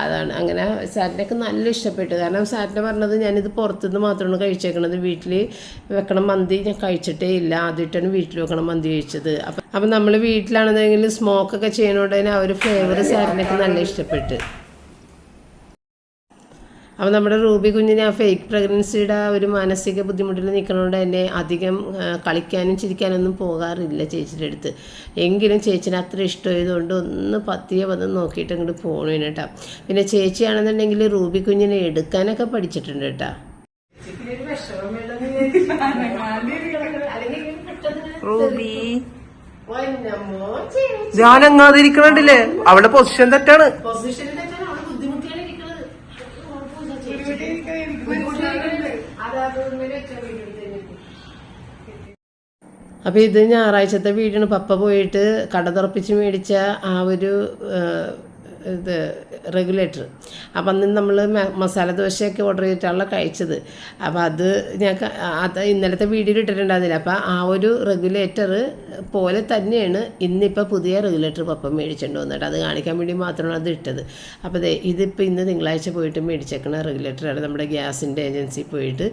അതാണ് അങ്ങനെ. സാറ്റിനൊക്കെ നല്ല ഇഷ്ടപ്പെട്ടു. കാരണം സാറ്റിനെ പറഞ്ഞത് ഞാനിത് പുറത്തുനിന്ന് മാത്രമാണ് കഴിച്ചേക്കണത്, വീട്ടിൽ വെക്കണം മന്തി ഞാൻ കഴിച്ചിട്ടേ ഇല്ല. ആദ്യമായിട്ടാണ് വീട്ടിൽ വെക്കണം മന്തി കഴിച്ചത്. അപ്പം നമ്മൾ വീട്ടിലാണെന്നെങ്കിൽ സ്മോക്കൊക്കെ ചെയ്യണോണ്ട് തന്നെ ആ ഒരു ഫ്ലേവർ സാറ്റിനൊക്കെ നല്ല ഇഷ്ടപ്പെട്ട്. അപ്പോൾ നമ്മുടെ റൂബി കുഞ്ഞിന് ആ ഫേക്ക് പ്രഗ്നൻസിയുടെ ഒരു മാനസിക ബുദ്ധിമുട്ടിൽ നിൽക്കണോണ്ട് തന്നെ അധികം കളിക്കാനും ചിരിക്കാനൊന്നും പോകാറില്ല ചേച്ചിയുടെ അടുത്ത്. എങ്കിലും ചേച്ചിന് അത്ര ഇഷ്ടമായതുകൊണ്ട് ഒന്ന് പതിയെ വന്ന് നോക്കിയിട്ട് അങ്ങോട്ട് പോകണു കേട്ടോ. പിന്നെ ചേച്ചിയാണെന്നുണ്ടെങ്കിൽ റൂബി കുഞ്ഞിനെ എടുക്കാനൊക്കെ പഠിച്ചിട്ടുണ്ട് കേട്ടോ. റൂബി ഞാൻ അങ്ങാതിരിക്കണില്ലേ, അവളുടെ പൊസിഷൻ തെറ്റാണ്. അപ്പോൾ ഇത് ഞായറാഴ്ചത്തെ വീടാണ്. പപ്പ പോയിട്ട് കട തുറപ്പിച്ച് മേടിച്ച ആ ഒരു ഇത് റെഗുലേറ്റർ. അപ്പം അന്ന് നമ്മൾ മസാല ദോശയൊക്കെ ഓർഡർ ചെയ്തിട്ടാണല്ലോ കഴിച്ചത്. അപ്പോൾ അത് അത് ഇന്നലത്തെ വീഡിയോയിൽ ഇട്ടിട്ടുണ്ടായിരുന്നില്ല. അപ്പോൾ ആ ഒരു റെഗുലേറ്റർ പോലെ തന്നെയാണ് ഇന്നിപ്പോൾ പുതിയ റെഗുലേറ്റർ പപ്പ മേടിച്ചിട്ട് വന്നിട്ട് അത് കാണിക്കാൻ വേണ്ടി മാത്രമാണ് അത് ഇട്ടത്. അപ്പോൾ ഇതിപ്പോൾ ഇന്ന് തിങ്കളാഴ്ച പോയിട്ട് മേടിച്ചേക്കണ റെഗുലേറ്ററാണ്. നമ്മുടെ ഗ്യാസിൻ്റെ ഏജൻസി പോയിട്ട്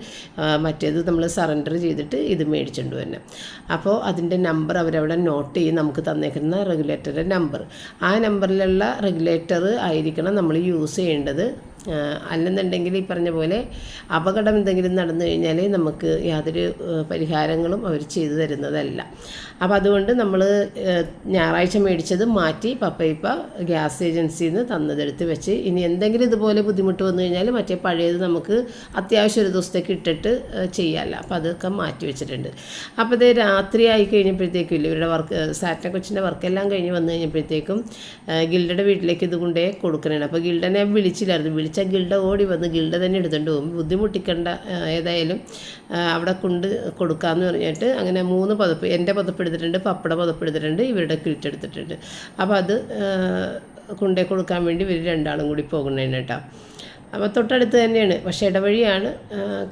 മറ്റേത് നമ്മൾ സറണ്ടർ ചെയ്തിട്ട് ഇത് മേടിച്ചിട്ട് തന്നെ. അപ്പോൾ അതിൻ്റെ നമ്പർ അവരവിടെ നോട്ട് ചെയ്യും, നമുക്ക് തന്നേക്കുന്ന റെഗുലേറ്ററിൻ്റെ നമ്പർ. ആ നമ്പറിലുള്ള റെഗുലേറ്റർ ആയിരിക്കണം നമ്മൾ യൂസ് ചെയ്യേണ്ടത്. അല്ലെന്നുണ്ടെങ്കിൽ ഈ പറഞ്ഞ പോലെ അപകടം എന്തെങ്കിലും നടന്നു കഴിഞ്ഞാൽ നമുക്ക് യാതൊരു പരിഹാരങ്ങളും അവർ ചെയ്തു തരുന്നതല്ല. അപ്പോൾ അതുകൊണ്ട് നമ്മൾ ഞായറാഴ്ച മേടിച്ചത് മാറ്റി പപ്പ ഗ്യാസ് ഏജൻസിയിൽ നിന്ന് തന്നതെടുത്ത് വെച്ച് ഇനി എന്തെങ്കിലും ഇതുപോലെ ബുദ്ധിമുട്ട് വന്നു കഴിഞ്ഞാൽ മറ്റേ പഴയത് നമുക്ക് അത്യാവശ്യം ഒരു ദിവസത്തേക്ക് ഇട്ടിട്ട് ചെയ്യാമല്ലോ. അപ്പോൾ അതൊക്കെ മാറ്റി വെച്ചിട്ടുണ്ട്. അപ്പോൾ ഇത് രാത്രി ആയി കഴിഞ്ഞപ്പോഴത്തേക്കും ഇല്ല ഇവരുടെ വർക്ക് സാറ്റ കൊച്ചിൻ്റെ വർക്കെല്ലാം കഴിഞ്ഞ് വന്നു കഴിഞ്ഞപ്പോഴത്തേക്കും ഗിൽഡയുടെ വീട്ടിലേക്ക് ഇത് കൊണ്ടേ കൊടുക്കണേ. അപ്പോൾ ഗിൽഡനെ വിളിച്ചില്ലായിരുന്നു. വിളിച്ചാൽ ഗിൽഡ ഓടി വന്ന് ഗിൽഡ തന്നെ എടുത്തുകൊണ്ട് പോകും, ബുദ്ധിമുട്ടിക്കണ്ട ഏതായാലും അവിടെ കൊണ്ട് കൊടുക്കാമെന്ന് പറഞ്ഞിട്ട് അങ്ങനെ 3 പതപ്പ്, എൻ്റെ പതപ്പ് എടുത്തിട്ടുണ്ട്, പപ്പട പതപ്പ് എടുത്തിട്ടുണ്ട്, ഇവരുടെ കിറ്റ് എടുത്തിട്ടുണ്ട്. അപ്പോൾ അത് കൊണ്ടേ കൊടുക്കാൻ വേണ്ടി ഇവർ രണ്ടാളും കൂടി പോകണേന് കേട്ടോ. അപ്പോൾ തൊട്ടടുത്ത് തന്നെയാണ്, പക്ഷേ ഇടവഴിയാണ്,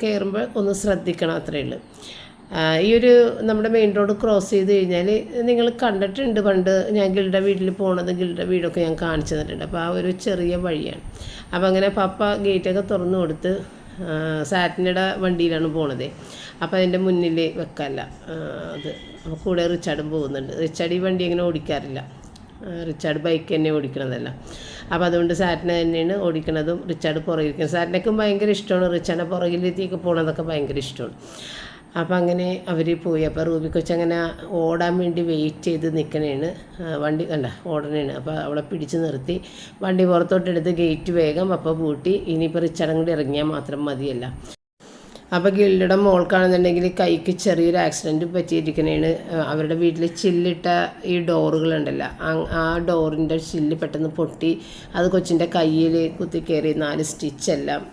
കയറുമ്പോൾ ഒന്ന് ശ്രദ്ധിക്കണം അത്രയേ ഉള്ളൂ. ഈ ഒരു നമ്മുടെ മെയിൻ റോഡ് ക്രോസ് ചെയ്ത് കഴിഞ്ഞാൽ നിങ്ങൾ കണ്ടിട്ടുണ്ട് പണ്ട് ഞാൻ ഗിൽഡ വീട്ടിൽ പോണത്, ഗിൽഡ വീടൊക്കെ ഞാൻ കാണിച്ചു തന്നിട്ടുണ്ട്. അപ്പോൾ ആ ഒരു ചെറിയ വഴിയാണ്. അപ്പോൾ അങ്ങനെ പപ്പ ഗേറ്റൊക്കെ തുറന്നു കൊടുത്ത് സാറ്റിനയുടെ വണ്ടിയിലാണ് പോണത്. അപ്പോൾ അതിൻ്റെ മുന്നിൽ വെക്കല്ല അത്. അപ്പോൾ കൂടെ റിച്ചാർഡും പോകുന്നുണ്ട്. റിച്ചാർഡ് ഈ വണ്ടി അങ്ങനെ ഓടിക്കാറില്ല, റിച്ചാർഡ് ബൈക്ക് തന്നെ ഓടിക്കണതല്ല. അപ്പോൾ അതുകൊണ്ട് സാറ്റിനെ തന്നെയാണ് ഓടിക്കണതും റിച്ചാർഡ് പുറകിലിരിക്കുന്നത്. സാറ്റിനൊക്കെ ഭയങ്കര ഇഷ്ടമാണ്, റിച്ചാർഡിൻ്റെ പുറകിലേക്ക് പോകണതൊക്കെ ഭയങ്കര ഇഷ്ടമാണ്. അപ്പോൾ അങ്ങനെ അവർ പോയി. അപ്പോൾ റൂബി കൊച്ചങ്ങനെ ഓടാൻ വേണ്ടി വെയിറ്റ് ചെയ്ത് നിൽക്കണേണ്, വണ്ടി കണ്ട ഓടണേണ്. അപ്പോൾ അവളെ പിടിച്ച് നിർത്തി വണ്ടി പുറത്തോട്ടെടുത്ത് ഗേറ്റ് വേഗം പപ്പ പൂട്ടി. ഇനിയിപ്പോൾ റിച്ചാർഡും കൂടി ഇറങ്ങിയാൽ മാത്രം മതിയല്ല. അപ്പോൾ ഗിൽഡയുടെ മോൾക്കാണെന്നുണ്ടെങ്കിൽ കൈക്ക് ചെറിയൊരു ആക്സിഡൻറ്റ് പറ്റിയിരിക്കണേണ്. അവരുടെ വീട്ടിൽ ചില്ലിട്ട ഈ ഡോറുകളുണ്ടല്ലോ, ആ ഡോറിൻ്റെ ചില്ല് പെട്ടെന്ന് പൊട്ടി അത് കൊച്ചിൻ്റെ കയ്യിൽ കുത്തിക്കയറി 4 സ്റ്റിച്ചെല്ലാം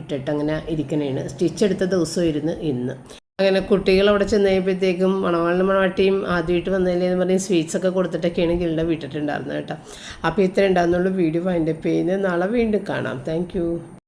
ഇട്ടിട്ട് അങ്ങനെ ഇരിക്കണേണ്. സ്റ്റിച്ച് എടുത്ത ദിവസമായിരുന്നു ഇന്ന്. അങ്ങനെ കുട്ടികൾ അവിടെ ചെന്ന് കഴിയുമ്പോഴത്തേക്കും മണവാളിനും മണവാട്ടിയും ആദ്യമായിട്ട് വന്നതിലെന്ന് പറഞ്ഞ് സ്വീറ്റ്സൊക്കെ കൊടുത്തിട്ടൊക്കെയാണ് ഗിൽഡ വിട്ടിട്ടുണ്ടായിരുന്നത് കേട്ടോ. അപ്പോൾ ഇത്രയും ഉണ്ടാകുന്നുള്ളൂ. വീഡിയോ വൈൻഡപ്പ് ചെയ്യുന്നത്. നാളെ വീണ്ടും കാണാം. താങ്ക്